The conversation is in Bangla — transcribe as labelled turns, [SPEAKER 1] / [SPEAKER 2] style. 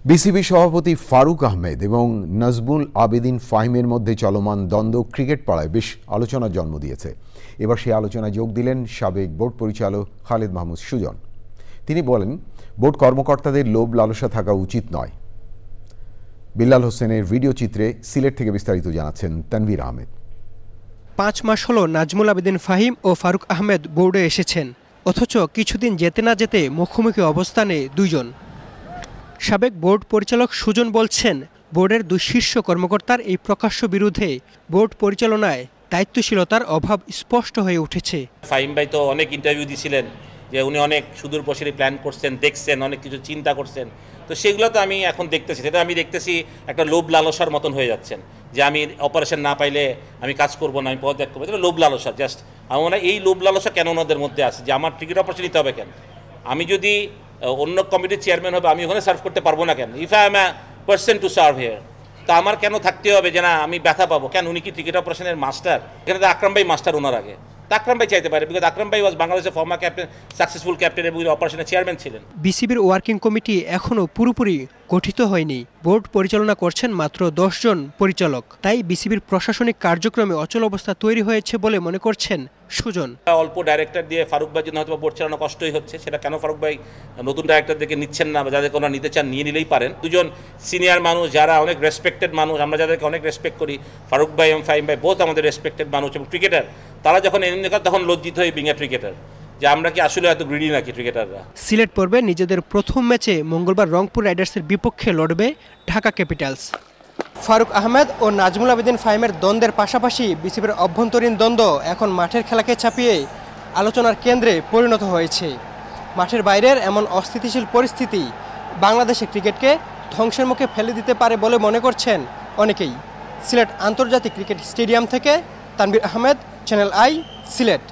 [SPEAKER 1] বিসিবি সভাপতি ফারুক আহমেদ এবং নাজমুল আবেদিন ফাহিমের মধ্যে চলমান দ্বন্দ্ব ক্রিকেট পাড়ায় বেশ আলোচনার জন্ম দিয়েছে। এবার সেই আলোচনায় যোগ দিলেন সাবেক বোর্ড পরিচালক খালেদ মাহমুদ সুজন। তিনি বলেন, বোর্ড কর্মকর্তাদের লোভ লালসা থাকা উচিত নয়। বিল্লাল হোসেনের ভিডিও চিত্রে সিলেট থেকে বিস্তারিত জানাচ্ছেন তানভীর আহমেদ।
[SPEAKER 2] 5 মাস হলো নাজমুল আবেদিন ফাহিম ও ফারুক আহমেদ বোর্ডে এসেছেন, অথচ কিছুদিন যেতে না যেতে মুখোমুখি অবস্থানে দুইজন। সাবেক বোর্ড পরিচালক সুজন বলছেন, বোর্ডের দুই শীর্ষ কর্মকর্তার এই প্রকাশ্য বিরুদ্ধে বোর্ড পরিচালনায় দায়িত্বশীলতার অভাব স্পষ্ট হয়ে উঠেছে।
[SPEAKER 3] ফাহিম ভাই তো অনেক ইন্টারভিউ দিয়েছিলেন যে উনি অনেক সুদূর প্রসারী প্ল্যান করছেন, দেখছেন, অনেক কিছু চিন্তা করছেন। তো সেগুলো তো আমি এখন দেখতেছি, সেটা আমি দেখতেছি একটা লোভ লালসার মতন হয়ে যাচ্ছেন যে আমি অপারেশন না পাইলে আমি কাজ করব না, আমি পদত্যাগ করবো। এটা লোভ লালসা। জাস্ট আমার মনে হয় এই লোভ লালসা কেন ওনাদের মধ্যে আছে যে আমার টিকিট অপারেশন নিতে হবে কেন? আমি যদি অন্য কমিটির চেয়ারম্যান হবে, আমি ওখানে সার্ভ করতে পারবো না কেন? If I am a person to serve here, তা আমার কেন থাকতে হবে যে না আমি ব্যথা পাবো কেন? উনি কি টিকিট অপারেশনের মাস্টার? এখানে তো আকরাম ভাই মাস্টার ওনার আগে। আকরাম ভাই চাইতে পারে, বিকজ আকরাম ভাই ওয়াজ বাংলাদেশের ফর্মার ক্যাপ্টেন, সাকসেসফুল ক্যাপ্টেন এবং অপারেশনের চেয়ারম্যান ছিলেন।
[SPEAKER 2] বিসিবির ওয়ার্কিং কমিটি এখনও পুরোপুরি গঠিত হয়নি। বোর্ড পরিচালনা করছেন মাত্র 10 জন পরিচালক। তাই বিসিবির প্রশাসনিক কার্যক্রমে অচল অবস্থা তৈরি হয়েছে বলে মনে করছেন সুজন।
[SPEAKER 3] অল্প ডাইরেক্টর দিয়ে ফারুক ভাই জন্য হয়তো বোর্ড চালানো কষ্টই হচ্ছে। সেটা কেন ফারুক ভাই নতুন ডাইরেক্টরদেরকে নিচ্ছেন না, বা যাদেরকে ওনারা নিতে চান নিয়ে নিলেই পারেন। দুজন সিনিয়র মানুষ যারা অনেক রেসপেক্টেড মানুষ, আমরা যাদেরকে অনেক রেসপেক্ট করি, ফারুক ভাই এবং ফাহিম ভাই বোথ আমাদের রেসপেক্টেড মানুষ এবং ক্রিকেটার। তারা যখন এনে তখন লজ্জিত হয়ে বিং এ ক্রিকেটার যে আমরা কি আসলে এত গ্রিডি নাকি ক্রিকেটাররা।
[SPEAKER 2] সিলেট পর্বে নিজেদের প্রথম ম্যাচে মঙ্গলবার রংপুর রাইডার্সের বিপক্ষে লড়বে ঢাকা ক্যাপিটালস। ফারুক আহমেদ ও নাজমুল আবেদিন ফাহিমের দ্বন্দ্বের পাশাপাশি বিসিবির অভ্যন্তরীণ দ্বন্দ্ব এখন মাঠের খেলাকে ছাপিয়ে আলোচনার কেন্দ্রে পরিণত হয়েছে। মাঠের বাইরের এমন অস্থিতিশীল পরিস্থিতি বাংলাদেশের ক্রিকেটকে ধ্বংসের মুখে ফেলে দিতে পারে বলে মনে করছেন অনেকেই। সিলেট আন্তর্জাতিক ক্রিকেট স্টেডিয়াম থেকে তানভীর আহমেদ, চ্যানেল আই, সিলেট।